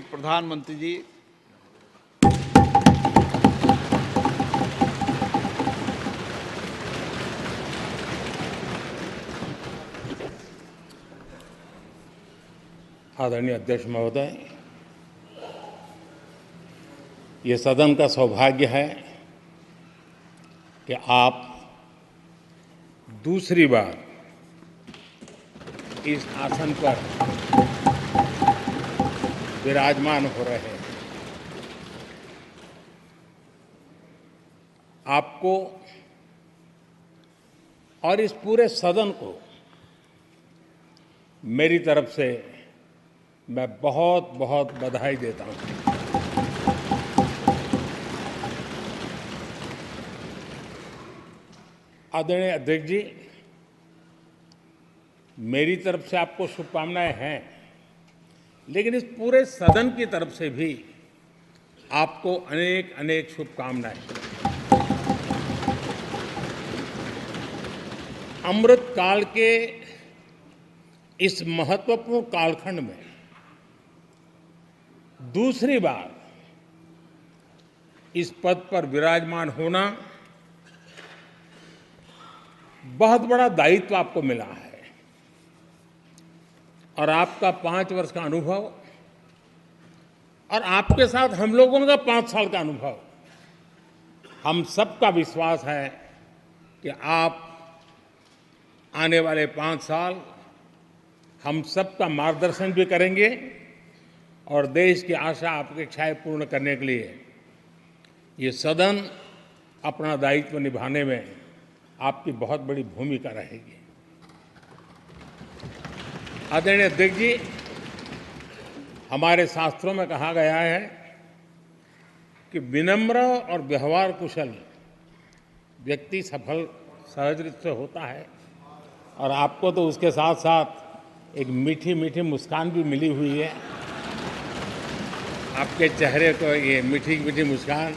प्रधानमंत्री जी। आदरणीय अध्यक्ष महोदय, ये सदन का सौभाग्य है कि आप दूसरी बार इस आसन पर विराजमान हो रहे हैं। आपको और इस पूरे सदन को मेरी तरफ से मैं बहुत बहुत बधाई देता हूं। आदरणीय अध्यक्ष जी, मेरी तरफ से आपको शुभकामनाएं हैं, लेकिन इस पूरे सदन की तरफ से भी आपको अनेक अनेक शुभकामनाएं। अमृत काल के इस महत्वपूर्ण कालखंड में दूसरी बार इस पद पर विराजमान होना बहुत बड़ा दायित्व आपको मिला है और आपका 5 वर्ष का अनुभव और आपके साथ हम लोगों का 5 साल का अनुभव, हम सबका विश्वास है कि आप आने वाले 5 साल हम सबका मार्गदर्शन भी करेंगे और देश की आशा अपेक्षाएं पूर्ण करने के लिए ये सदन अपना दायित्व निभाने में आपकी बहुत बड़ी भूमिका रहेगी। आदरणीय अध्यक्ष जी, हमारे शास्त्रों में कहा गया है कि विनम्र और व्यवहार कुशल व्यक्ति सफल सहज रूप से होता है और आपको तो उसके साथ साथ एक मीठी मीठी मुस्कान भी मिली हुई है। आपके चेहरे को ये मीठी मीठी मुस्कान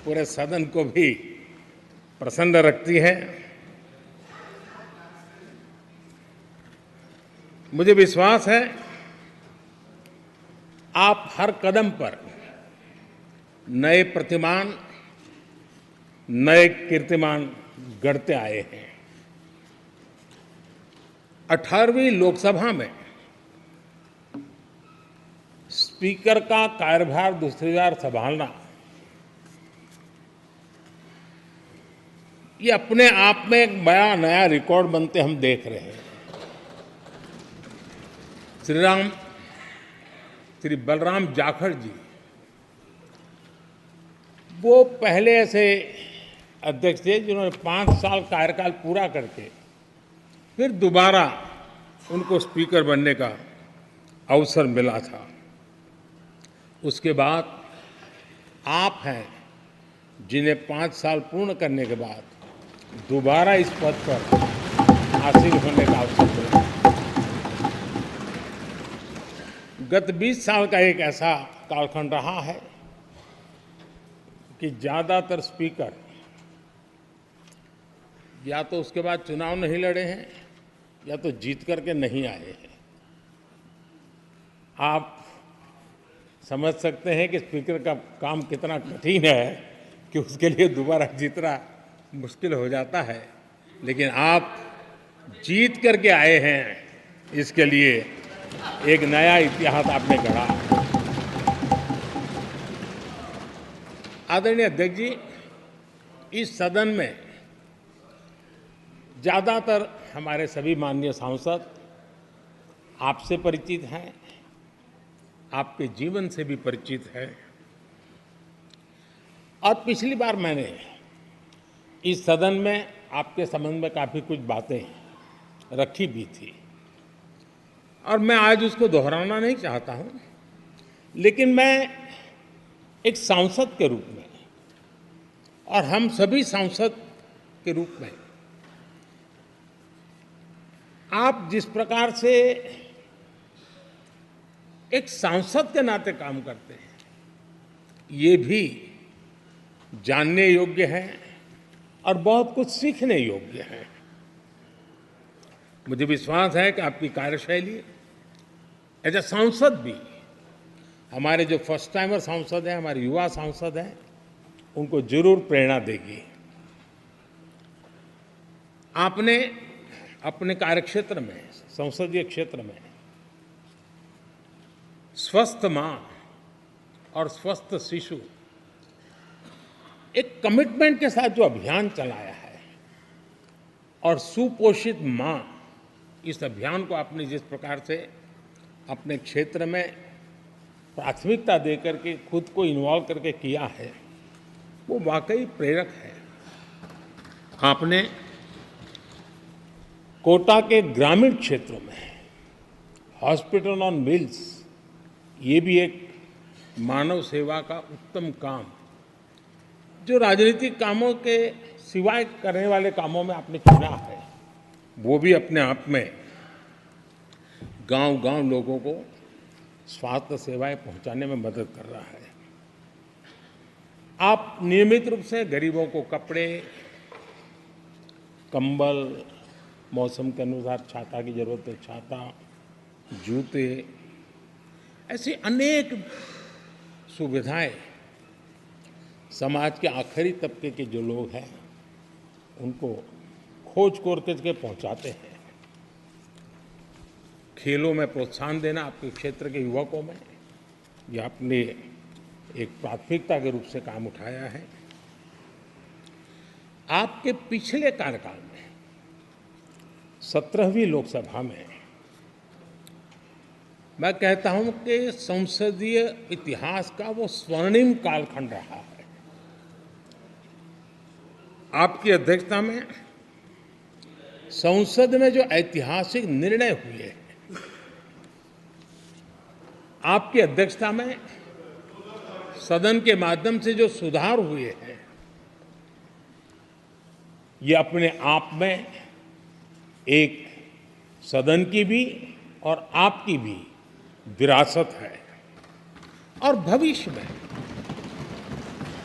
पूरे सदन को भी प्रसन्न रखती है। मुझे विश्वास है आप हर कदम पर नए प्रतिमान, नए कीर्तिमान गढ़ते आए हैं। 18वीं लोकसभा में स्पीकर का कार्यभार दूसरी बार संभालना ये अपने आप में एक बड़ा नया रिकॉर्ड बनते हम देख रहे हैं। श्री बलराम जाखड़ जी वो पहले ऐसे अध्यक्ष थे जिन्होंने 5 साल कार्यकाल पूरा करके फिर दोबारा उनको स्पीकर बनने का अवसर मिला था। उसके बाद आप हैं जिन्हें 5 साल पूर्ण करने के बाद दोबारा इस पद पर हासिल होने का अवसर मिला। गत 20 साल का एक ऐसा कालखंड रहा है कि ज़्यादातर स्पीकर या तो उसके बाद चुनाव नहीं लड़े हैं या तो जीत करके नहीं आए हैं। आप समझ सकते हैं कि स्पीकर का काम कितना कठिन है कि उसके लिए दोबारा जीतना मुश्किल हो जाता है, लेकिन आप जीत करके आए हैं, इसके लिए एक नया इतिहास आपने गढ़ा। आदरणीय अध्यक्ष जी, इस सदन में ज़्यादातर हमारे सभी माननीय सांसद आपसे परिचित हैं, आपके जीवन से भी परिचित है और पिछली बार मैंने इस सदन में आपके संबंध में काफ़ी कुछ बातें रखी भी थी और मैं आज उसको दोहराना नहीं चाहता हूं, लेकिन मैं एक सांसद के रूप में और हम सभी सांसद के रूप में आप जिस प्रकार से एक सांसद के नाते काम करते हैं, ये भी जानने योग्य है और बहुत कुछ सीखने योग्य है। मुझे विश्वास है कि आपकी कार्यशैली एज ए सांसद भी हमारे जो फर्स्ट टाइमर सांसद हैं, हमारे युवा सांसद हैं, उनको जरूर प्रेरणा देगी। आपने अपने कार्यक्षेत्र में, संसदीय क्षेत्र में स्वस्थ मां और स्वस्थ शिशु एक कमिटमेंट के साथ जो अभियान चलाया है और सुपोषित मां, इस अभियान को आपने जिस प्रकार से अपने क्षेत्र में प्राथमिकता देकर के खुद को इन्वॉल्व करके किया है, वो वाकई प्रेरक है। आपने कोटा के ग्रामीण क्षेत्रों में हॉस्पिटल ऑन व्हील्स, ये भी एक मानव सेवा का उत्तम काम, जो राजनीतिक कामों के सिवाय करने वाले कामों में आपने चुना है, वो भी अपने आप में गांव-गांव लोगों को स्वास्थ्य सेवाएं पहुंचाने में मदद कर रहा है। आप नियमित रूप से गरीबों को कपड़े, कंबल, मौसम के अनुसार छाता की जरूरत है छाता, जूते, ऐसी अनेक सुविधाएं समाज के आखिरी तबके के जो लोग हैं उनको खोज करके पहुंचाते हैं। खेलों में प्रोत्साहन देना आपके क्षेत्र के युवकों में, यह आपने एक प्राथमिकता के रूप से काम उठाया है। आपके पिछले कार्यकाल में 17वीं लोकसभा में मैं कहता हूं कि संसदीय इतिहास का वो स्वर्णिम कालखंड रहा है। आपकी अध्यक्षता में संसद में जो ऐतिहासिक निर्णय हुए हैं, आपकी अध्यक्षता में सदन के माध्यम से जो सुधार हुए हैं, ये अपने आप में एक सदन की भी और आपकी भी विरासत है। और भविष्य में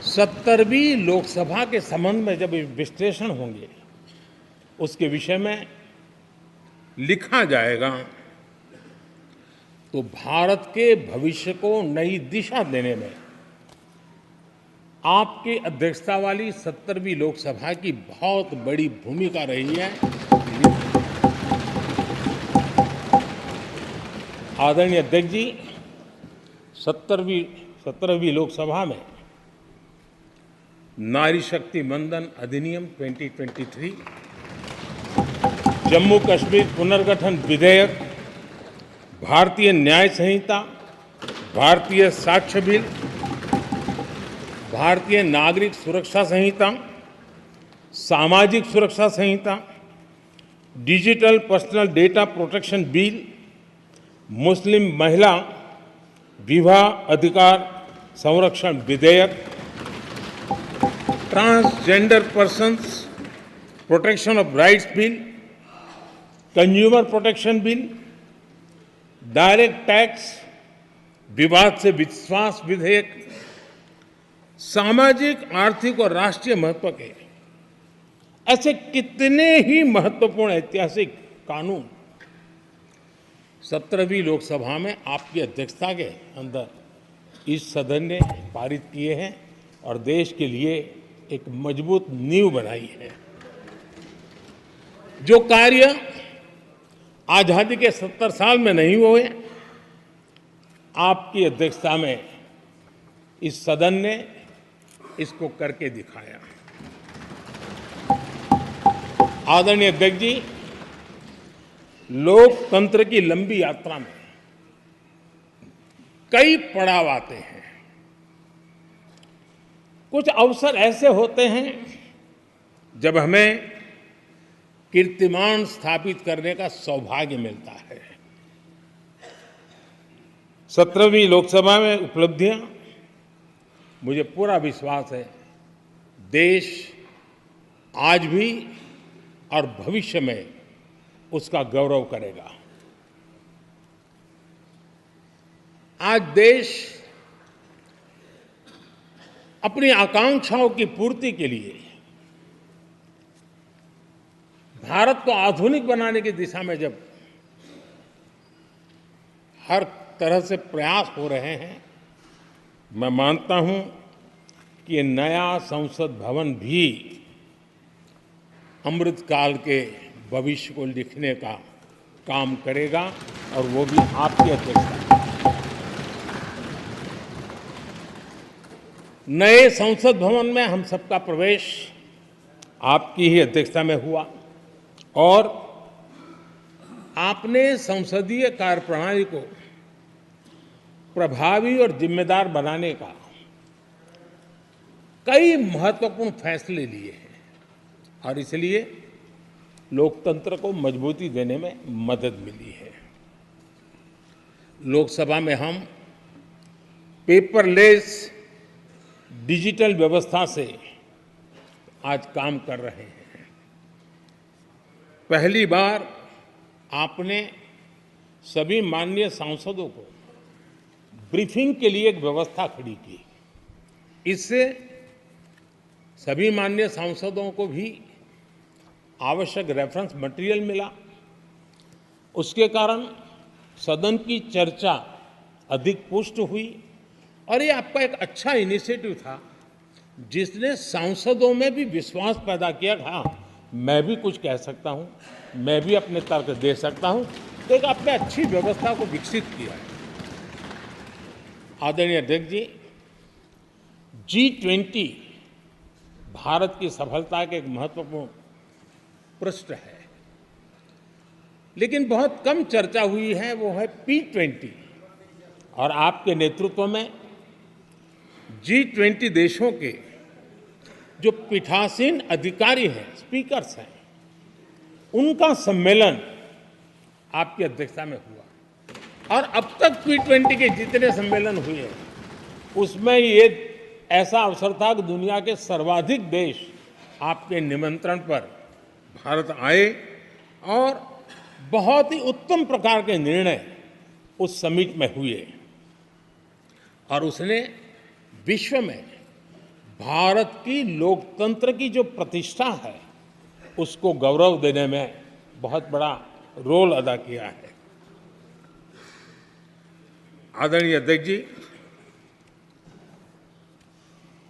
70वीं लोकसभा के संबंध में जब विश्लेषण होंगे, उसके विषय में लिखा जाएगा, तो भारत के भविष्य को नई दिशा देने में आपकी अध्यक्षता वाली 70वीं लोकसभा की बहुत बड़ी भूमिका रही है। आदरणीय अध्यक्ष जी, 17वीं लोकसभा में नारी शक्ति वंदन अधिनियम 2023, जम्मू कश्मीर पुनर्गठन विधेयक, भारतीय न्याय संहिता, भारतीय साक्ष्य बिल, भारतीय नागरिक सुरक्षा संहिता, सामाजिक सुरक्षा संहिता, digital personal data protection bill, मुस्लिम महिला विवाह अधिकार संरक्षण विधेयक, transgender persons protection of rights bill, consumer protection bill, direct tax विवाद से विश्वास विधेयक, सामाजिक, आर्थिक और राष्ट्रीय महत्व के ऐसे कितने ही महत्वपूर्ण ऐतिहासिक कानून 17वीं लोकसभा में आपकी अध्यक्षता के अंदर इस सदन ने पारित किए हैं और देश के लिए एक मजबूत नींव बनाई है। जो कार्य आजादी के 70 साल में नहीं हुए, आपकी अध्यक्षता में इस सदन ने इसको करके दिखाया। आदरणीय अध्यक्ष जी, लोकतंत्र की लंबी यात्रा में कई पड़ाव आते हैं। कुछ अवसर ऐसे होते हैं जब हमें कीर्तिमान स्थापित करने का सौभाग्य मिलता है। 17वीं लोकसभा में उपलब्धियां, मुझे पूरा विश्वास है देश आज भी और भविष्य में उसका गौरव करेगा। आज देश अपनी आकांक्षाओं की पूर्ति के लिए भारत को आधुनिक बनाने की दिशा में जब हर तरह से प्रयास हो रहे हैं, मैं मानता हूं कि ये नया संसद भवन भी अमृतकाल के भविष्य को लिखने का काम करेगा और वो भी आपकी अध्यक्षता में। नए संसद भवन में हम सबका प्रवेश आपकी ही अध्यक्षता में हुआ और आपने संसदीय कार्यप्रणाली को प्रभावी और जिम्मेदार बनाने का कई महत्वपूर्ण फैसले लिए हैं और इसलिए लोकतंत्र को मजबूती देने में मदद मिली है। लोकसभा में हम पेपरलेस डिजिटल व्यवस्था से आज काम कर रहे हैं। पहली बार आपने सभी माननीय सांसदों को ब्रीफिंग के लिए एक व्यवस्था खड़ी की। इससे सभी माननीय सांसदों को भी आवश्यक रेफरेंस मटेरियल मिला। उसके कारण सदन की चर्चा अधिक पुष्ट हुई और ये आपका एक अच्छा इनिशिएटिव था जिसने सांसदों में भी विश्वास पैदा किया। हाँ, मैं भी कुछ कह सकता हूँ, मैं भी अपने तर्क दे सकता हूँ, तो एक आपने अच्छी व्यवस्था को विकसित किया है। आदरणीय अध्यक्ष जी, G20 भारत की सफलता के एक महत्वपूर्ण पृष्ठ है, लेकिन बहुत कम चर्चा हुई है, वो है P20 और आपके नेतृत्व में G20 देशों के जो पीठासीन अधिकारी हैं, स्पीकर्स हैं, उनका सम्मेलन आपकी अध्यक्षता में हुआ और अब तक P20 के जितने सम्मेलन हुए हैं उसमें ये ऐसा अवसर था कि दुनिया के सर्वाधिक देश आपके निमंत्रण पर भारत आए और बहुत ही उत्तम प्रकार के निर्णय उस समिट में हुए और उसने विश्व में भारत की लोकतंत्र की जो प्रतिष्ठा है उसको गौरव देने में बहुत बड़ा रोल अदा किया है। आदरणीय अध्यक्ष जी,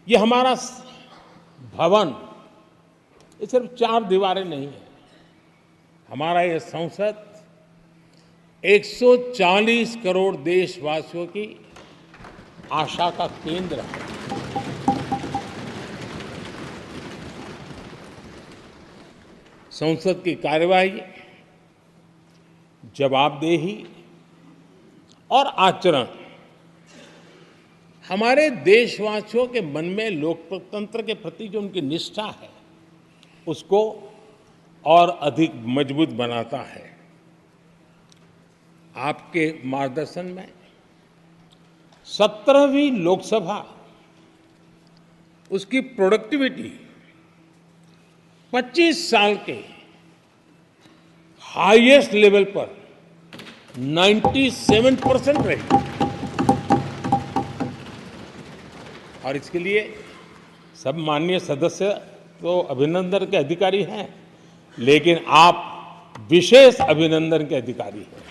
ये हमारा भवन ये सिर्फ 4 दीवारें नहीं है। हमारा ये संसद 140 करोड़ देशवासियों की आशा का केंद्र है। संसद की कार्यवाही, जवाबदेही और आचरण हमारे देशवासियों के मन में लोकतंत्र के प्रति जो उनकी निष्ठा है उसको और अधिक मजबूत बनाता है। आपके मार्गदर्शन में 17वीं लोकसभा उसकी प्रोडक्टिविटी 25 साल के हाईएस्ट लेवल पर 97% रही और इसके लिए सब माननीय सदस्य तो अभिनंदन के अधिकारी हैं, लेकिन आप विशेष अभिनंदन के अधिकारी हैं।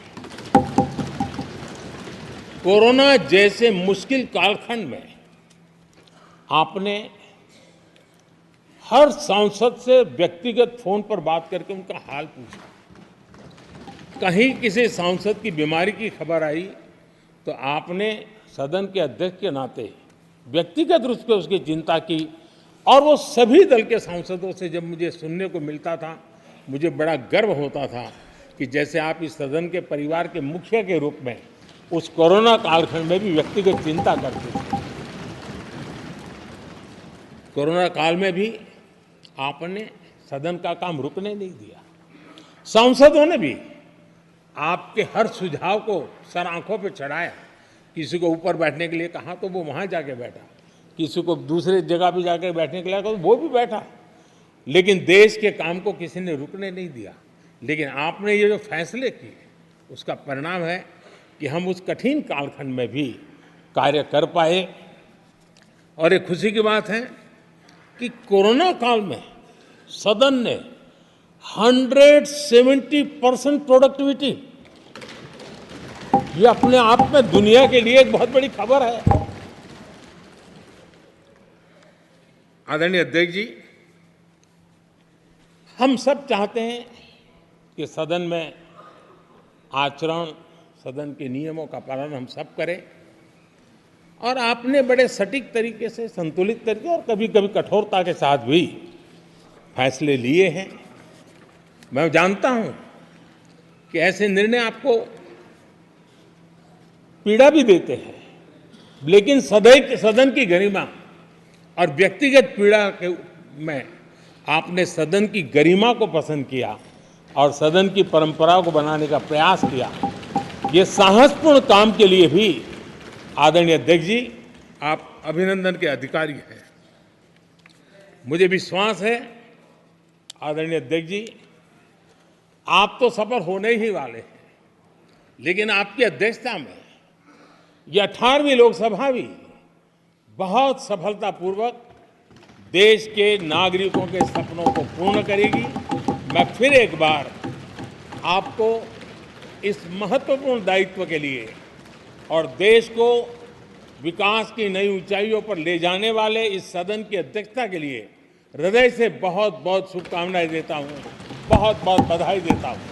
कोरोना जैसे मुश्किल कालखंड में आपने हर सांसद से व्यक्तिगत फोन पर बात करके उनका हाल पूछा। कहीं किसी सांसद की बीमारी की खबर आई तो आपने सदन के अध्यक्ष के नाते व्यक्तिगत रूप से उसकी चिंता की और वो सभी दल के सांसदों से जब मुझे सुनने को मिलता था, मुझे बड़ा गर्व होता था कि जैसे आप इस सदन के परिवार के मुखिया के रूप में उस कोरोना कालखंड में भी व्यक्तिगत चिंता करते थे। कोरोना काल में भी आपने सदन का काम रुकने नहीं दिया। सांसदों ने भी आपके हर सुझाव को सर आंखों पे चढ़ाया। किसी को ऊपर बैठने के लिए कहा तो वो वहां जाके बैठा, किसी को दूसरे जगह पे जाकर बैठने के लिए कहा तो वो भी बैठा, लेकिन देश के काम को किसी ने रुकने नहीं दिया। लेकिन आपने ये जो फैसले किए उसका परिणाम है कि हम उस कठिन कालखंड में भी कार्य कर पाए। और एक खुशी की बात है कि कोरोना काल में सदन ने 170% प्रोडक्टिविटी, ये अपने आप में दुनिया के लिए एक बहुत बड़ी खबर है। आदरणीय अध्यक्ष जी, हम सब चाहते हैं कि सदन में आचरण, सदन के नियमों का पालन हम सब करें और आपने बड़े सटीक तरीके से, संतुलित तरीके और कभी-कभी कठोरता के साथ भी फैसले लिए हैं। मैं जानता हूं कि ऐसे निर्णय आपको पीड़ा भी देते हैं, लेकिन सदन की गरिमा और व्यक्तिगत पीड़ा में आपने सदन की गरिमा को पसंद किया और सदन की परंपरा को बनाने का प्रयास किया। ये साहसपूर्ण काम के लिए भी आदरणीय अध्यक्ष जी, आप अभिनंदन के अधिकारी हैं। मुझे विश्वास है आदरणीय अध्यक्ष जी, आप तो सफल होने ही वाले हैं, लेकिन आपकी अध्यक्षता में यह 18वीं लोकसभा भी बहुत सफलतापूर्वक देश के नागरिकों के सपनों को पूर्ण करेगी। मैं फिर एक बार आपको इस महत्वपूर्ण दायित्व के लिए और देश को विकास की नई ऊंचाइयों पर ले जाने वाले इस सदन की अध्यक्षता के लिए हृदय से बहुत बहुत शुभकामनाएं देता हूं, बहुत बहुत बधाई देता हूं।